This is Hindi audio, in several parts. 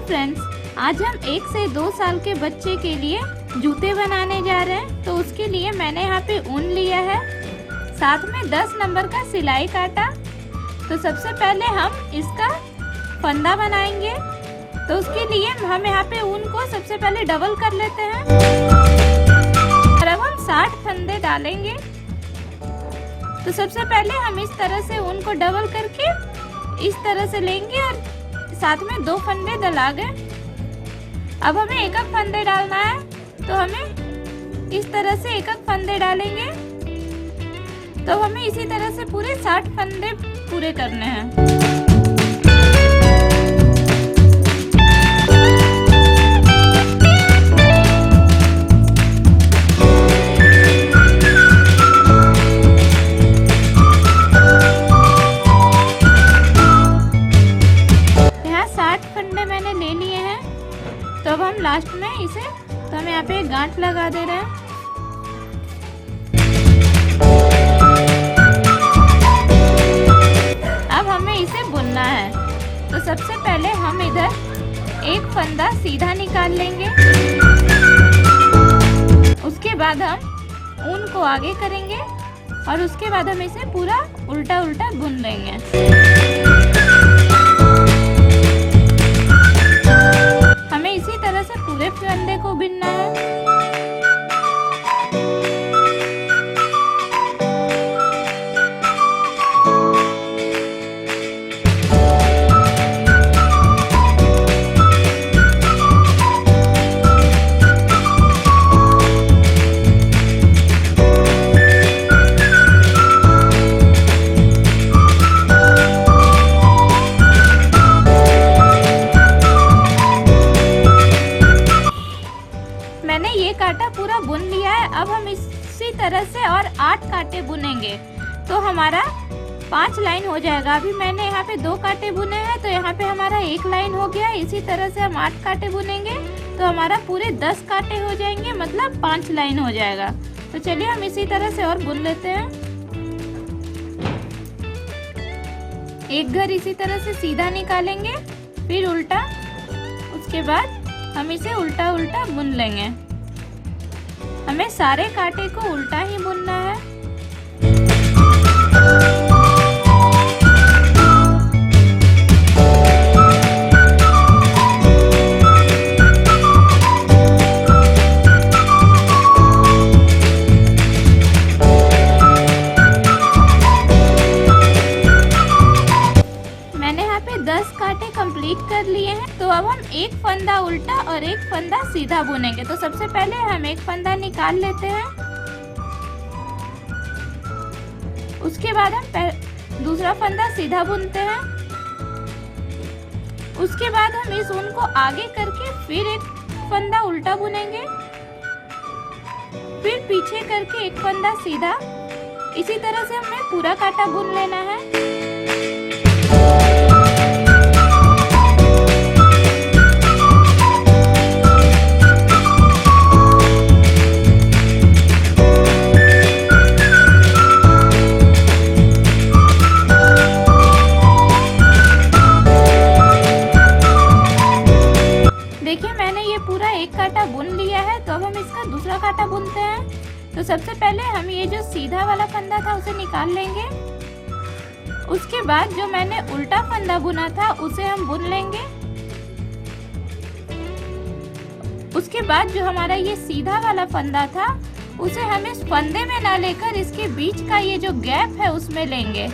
फ्रेंड्स, आज हम 1 से 2 साल के बच्चे के लिए जूते बनाने जा रहे हैं। तो उसके लिए मैंने यहाँ पे ऊन लिया है, साथ में 10 नंबर का सिलाई काटा। तो सबसे पहले हम इसका फंदा बनाएंगे। तो उसके लिए हम यहाँ पे ऊन को सबसे पहले डबल कर लेते हैं और अब हम 60 फंदे डालेंगे। तो सबसे पहले हम इस तरह से ऊन को डबल करके इस तरह से लेंगे और साथ में 2 फंदे डला गए। अब हमें एक फंदे डालना है, तो हमें इस तरह से एक फंदे डालेंगे। तो हमें इसी तरह से पूरे 60 फंदे पूरे करने हैं। तो अब हम लास्ट में इसे हम यहाँ पे गांठ लगा दे रहे हैं। अब हमें इसे बुनना है। तो सबसे पहले हम इधर एक फंदा सीधा निकाल लेंगे, उसके बाद हम ऊन को आगे करेंगे और उसके बाद हम इसे पूरा उल्टा उल्टा बुन लेंगे। हमें इसी तरह से पूरे फंदे को बुनना है। मैंने ये कांटा पूरा बुन लिया है। अब हम इसी तरह से और 8 कांटे बुनेंगे, तो हमारा 5 लाइन हो जाएगा। अभी मैंने यहाँ पे 2 कांटे बुने हैं, तो यहाँ पे हमारा 1 लाइन हो गया। इसी तरह से हम 8 कांटे बुनेंगे, तो हमारा पूरे 10 कांटे हो जाएंगे, मतलब 5 लाइन हो जाएगा। तो चलिए हम इसी तरह से और बुन लेते हैं। एक घर इसी तरह से सीधा निकालेंगे, फिर उल्टा, उसके बाद हम इसे उल्टा उल्टा बुन लेंगे। हमें सारे कांटे को उल्टा ही बुनना है। मैंने यहाँ पे 10 कांटे कंप्लीट कर लिए हैं। तो अब हम एक फंदा उल्टा और एक फंदा सीधा बुनेंगे। तो सबसे पहले हम एक फंदा निकाल लेते हैं, उसके बाद हम दूसरा फंदा सीधा बुनते हैं। उसके बाद हम इस ऊन को आगे करके फिर एक फंदा उल्टा बुनेंगे, फिर पीछे करके एक फंदा सीधा। इसी तरह से हमें पूरा कांटा बुन लेना है। देखिए मैंने ये पूरा एक कांटा बुन लिया है। तो अब हम इसका दूसरा कांटा बुनते हैं। तो सबसे पहले हम ये जो सीधा वाला फंदा था उसे निकाल लेंगे। उसके बाद जो मैंने उल्टा फंदा बुना था उसे हम बुन लेंगे। उसके बाद जो हमारा ये सीधा वाला फंदा था उसे हम इस फंदे में ना लेकर इसके बीच का ये जो गैप है उसमें लेंगे।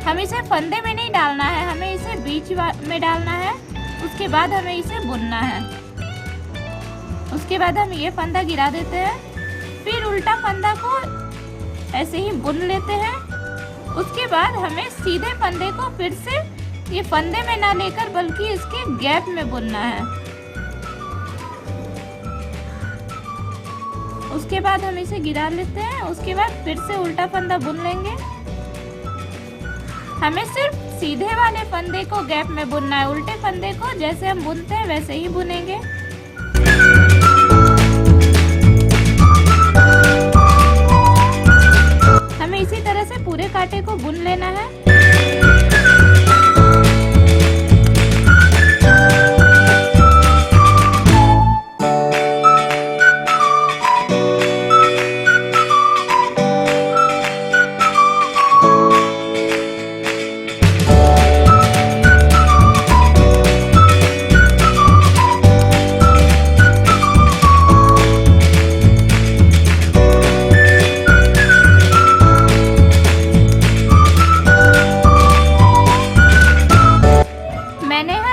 हम इसे फंदे में नहीं डालना है, हमें इसे बीच में डालना है। उसके बाद हमें इसे बुनना है। उसके बाद हम ये फंदा गिरा देते हैं, फिर उल्टा फंदा को ऐसे ही बुन लेते हैं। उसके बाद हमें सीधे फंदे को फिर से ये फंदे में ना लेकर बल्कि इसके गैप में बुनना है। उसके बाद हम इसे गिरा लेते हैं। उसके बाद फिर से उल्टा फंदा बुन लेंगे। हमें सिर्फ सीधे वाले फंदे को गैप में बुनना है, उल्टे फंदे को जैसे हम बुनते हैं वैसे ही बुनेंगे। हमें इसी तरह से पूरे कांटे को बुन लेना है।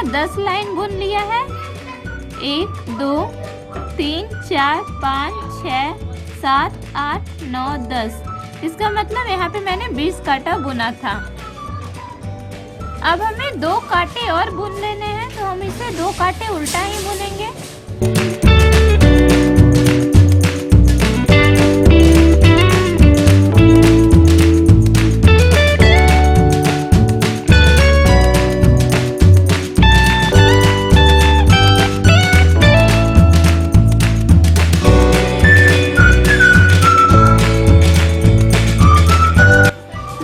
पूरा 10 लाइन बुन लिया है। 1 2 3 4 5 6 7 8 9 10। इसका मतलब यहाँ पे मैंने 20 कांटा बुना था। अब हमें 2 कांटे और बुन लेने हैं, तो हम इसे 2 कांटे उल्टा ही बुनेंगे।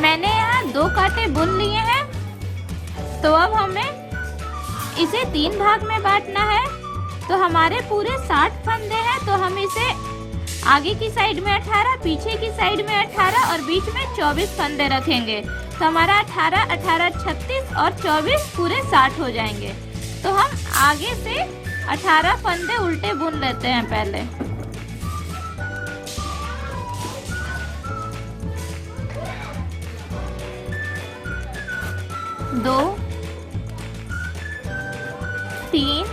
मैंने यहाँ 2 कांटे बुन लिए हैं, तो अब हमें इसे 3 भाग में बांटना है। तो हमारे पूरे 60 फंदे हैं, तो हम इसे आगे की साइड में 18, पीछे की साइड में 18 और बीच में 24 फंदे रखेंगे। तो हमारा 18 18 36 और 24 पूरे 60 हो जाएंगे। तो हम आगे से 18 फंदे उल्टे बुन लेते हैं पहले। दो 3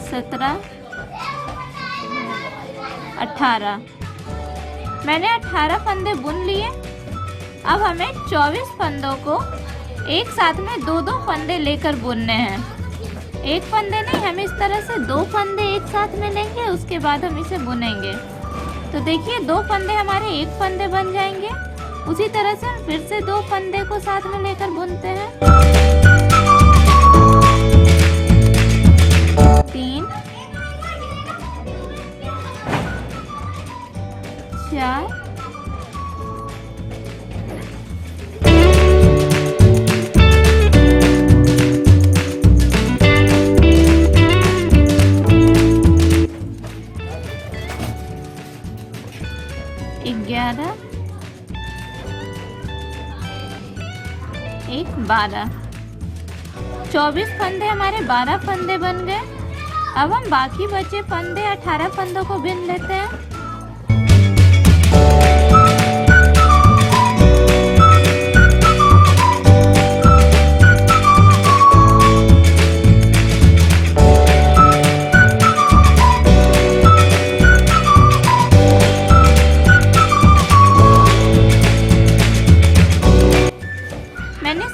17 18। मैंने 18 फंदे बुन लिए। अब हमें 24 फंदों को एक साथ में 2-2 फंदे लेकर बुनने हैं। एक फंदे नहीं, हम इस तरह से 2 फंदे एक साथ में लेंगे, उसके बाद हम इसे बुनेंगे। तो देखिए 2 फंदे हमारे एक फंदे बन जाएंगे। उसी तरह से हम फिर से 2 फंदे को साथ में लेकर बुनते हैं। 3 4 11 1 12। 24 फंदे हमारे 12 फंदे बन गए। अब हम बाकी बचे फंदे 18 फंदों को बिन लेते हैं।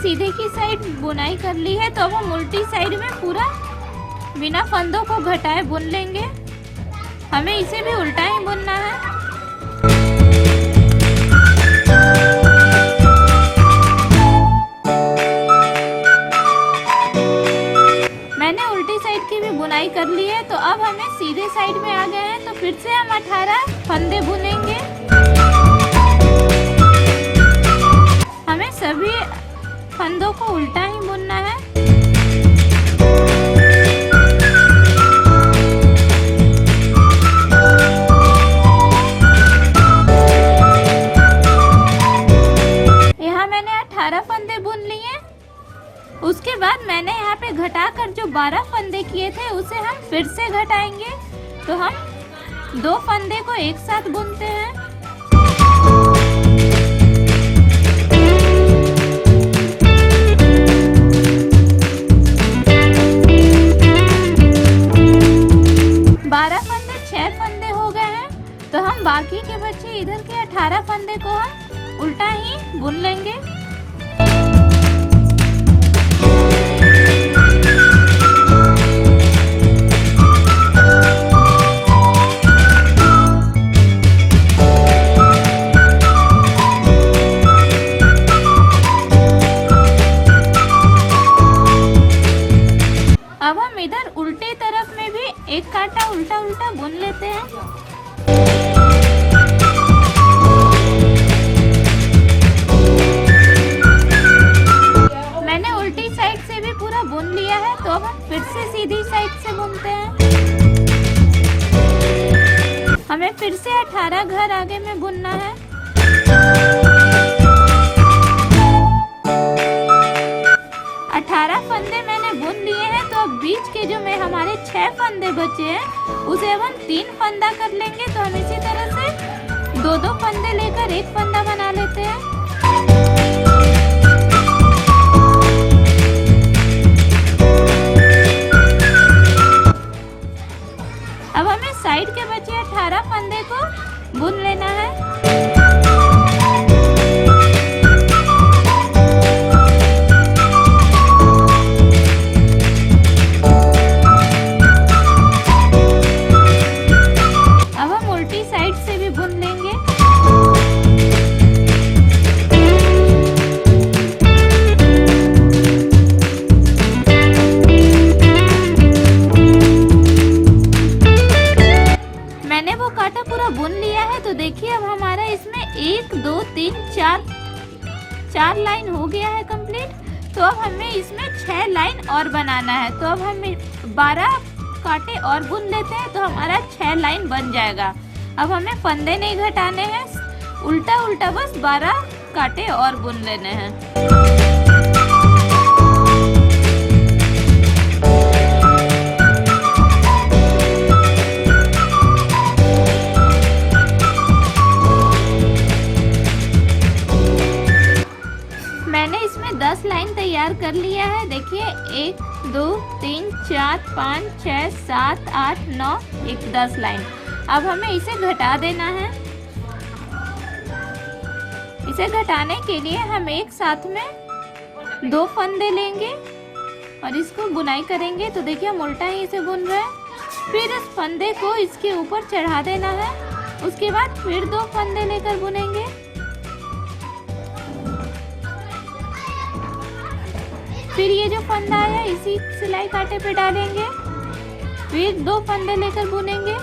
सीधे की साइड बुनाई कर ली है, तो अब हम उल्टी साइड में पूरा बिना फंदों को घटाए बुन लेंगे। हमें इसे भी उल्टा ही बुनना है। मैंने उल्टी साइड की भी बुनाई कर ली है, तो अब हमें सीधे साइड में आ गए हैं। तो फिर से हम 18 फंदे बुनेंगे। हमें सभी फंदों को उल्टा ही बुनना है। यहाँ मैंने 18 फंदे बुन लिए। उसके बाद मैंने यहाँ पे घटाकर जो 12 फंदे किए थे उसे हम फिर से घटाएंगे। तो हम 2 फंदे को एक साथ बुनते हैं। तो हम बाकी के बच्चे इधर के 18 फंदे को हम उल्टा ही बुन लेंगे। अब हम इधर उल्टी तरफ में भी एक कांटा उल्टा उल्टा बुन लेते हैं। मैंने उल्टी साइड से भी पूरा बुन लिया है, तो अब हम फिर से सीधी साइड से बुनते हैं। हमें फिर से 18 घर आगे में बुनना है। फंदे मैंने बुन लिए हैं, तो अब बीच के जो में हमारे 6 फंदे बचे हैं उसे अब हम 3 फंदा कर लेंगे। तो हम इसी तरह से 2-2 फंदे लेकर एक फंदा बना लेते हैं। 4 लाइन हो गया है कंप्लीट। तो अब हमें इसमें 6 लाइन और बनाना है। तो अब हम 12 कांटे और बुन लेते हैं तो हमारा 6 लाइन बन जाएगा। अब हमें फंदे नहीं घटाने हैं, उल्टा उल्टा बस 12 कांटे और बुन लेने हैं। मैंने इसमें 10 लाइन तैयार कर लिया है। देखिए 1 2 3 4 5 6 7 8 9 1 10 लाइन। अब हमें इसे घटा देना है। इसे घटाने के लिए हम एक साथ में 2 फंदे लेंगे और इसको बुनाई करेंगे। तो देखिए हम उल्टा ही इसे बुन रहे हैं। फिर इस फंदे को इसके ऊपर चढ़ा देना है। उसके बाद फिर 2 फंदे लेकर बुनेंगे। फिर ये जो फंदा है इसी सिलाई कांटे पे डालेंगे। फिर 2 फंदे लेकर बुनेंगे।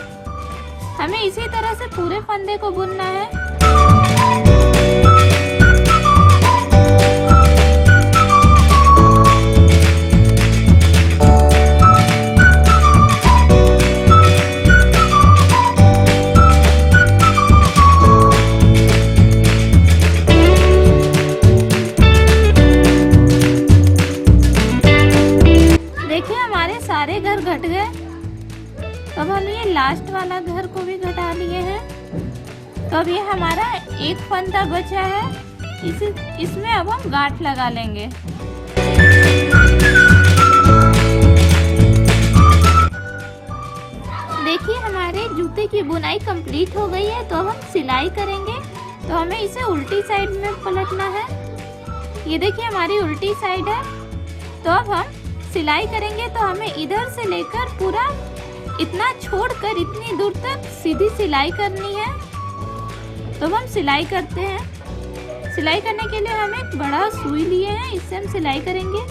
हमें इसी तरह से पूरे फंदे को बुनना है। सारे घर घट गए। अब हम ये लास्ट वाला घर को भी घटा लिए हैं। तो अब ये हमारा एक फंदा बचा है। इसमें अब हम गांठ लगा लेंगे। देखिए हमारे जूते की बुनाई कंप्लीट हो गई है। तो अब हम सिलाई करेंगे। तो हमें इसे उल्टी साइड में पलटना है। ये देखिए हमारी उल्टी साइड है। तो अब हम सिलाई करेंगे। तो हमें इधर से लेकर पूरा इतना छोड़कर इतनी दूर तक सीधी सिलाई करनी है। तो हम सिलाई करते हैं। सिलाई करने के लिए हम एक बड़ा सुई लिए हैं, इससे हम सिलाई करेंगे।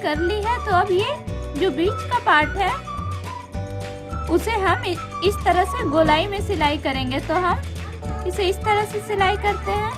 कर ली है। तो अब ये जो बीच का पार्ट है उसे हम इस तरह से गोलाई में सिलाई करेंगे। तो हम इसे इस तरह से सिलाई करते हैं।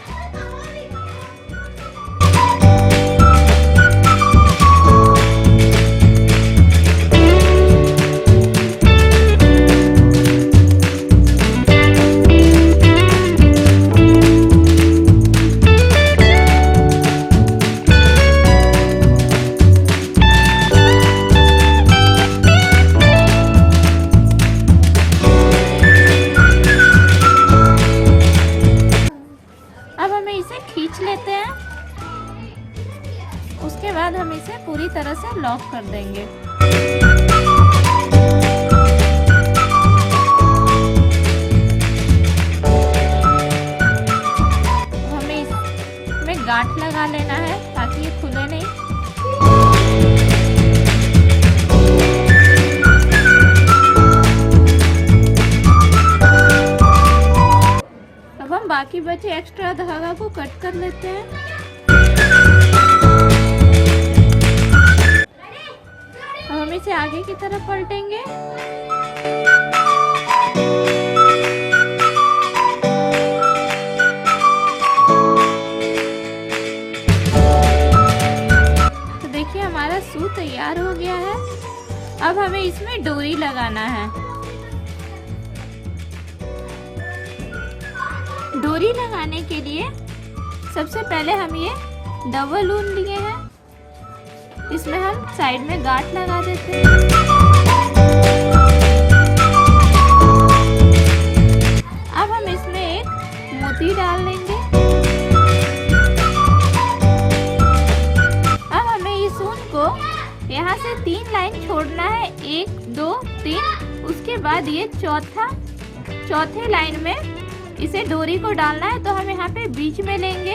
लॉक कर देंगे। हमें इसमें गांठ लगा लेना है ताकि ये खुले नहीं। अब हम बाकी बचे एक्स्ट्रा धागा को कट कर लेते हैं। अब हम इसे आगे की तरफ पलटेंगे। तो देखिए हमारा सूट तैयार हो गया है। अब हमें इसमें डोरी लगाना है। डोरी लगाने के लिए सबसे पहले हम ये डबल ऊन लिए हैं, इसमें हम साइड में गांठ लगा देते हैं। अब हम इसमें एक मोती डाल लेंगे। अब हमें इस ऊन को यहाँ से 3 लाइन छोड़ना है, 1 2 3। उसके बाद ये चौथे लाइन में इसे डोरी को डालना है, तो हम यहाँ पे बीच में लेंगे।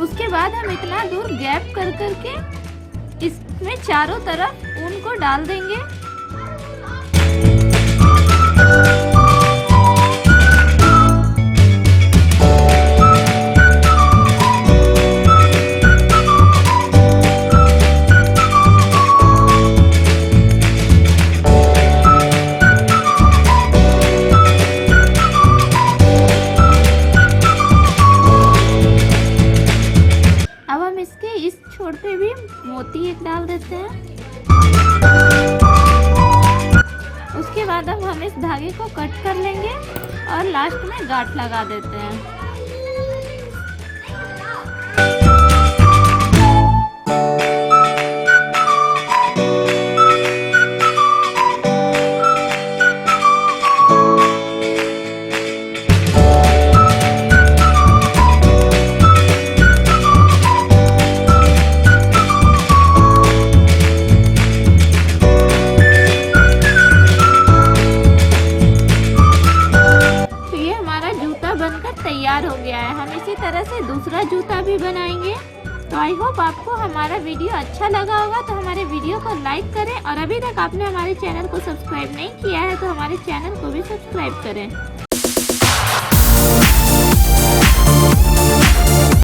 उसके बाद हम इतना दूर गैप कर करके इसमें चारों तरफ ऊन को डाल देंगे। इस छोर पे भी मोती एक डाल देते हैं। उसके बाद अब हम इस धागे को कट कर लेंगे और लास्ट में गांठ लगा देते हैं। तैयार हो गया है। हम इसी तरह से दूसरा जूता भी बनाएंगे। तो आई होप आपको हमारा वीडियो अच्छा लगा होगा। तो हमारे वीडियो को लाइक करें और अभी तक आपने हमारे चैनल को सब्सक्राइब नहीं किया है तो हमारे चैनल को भी सब्सक्राइब करें।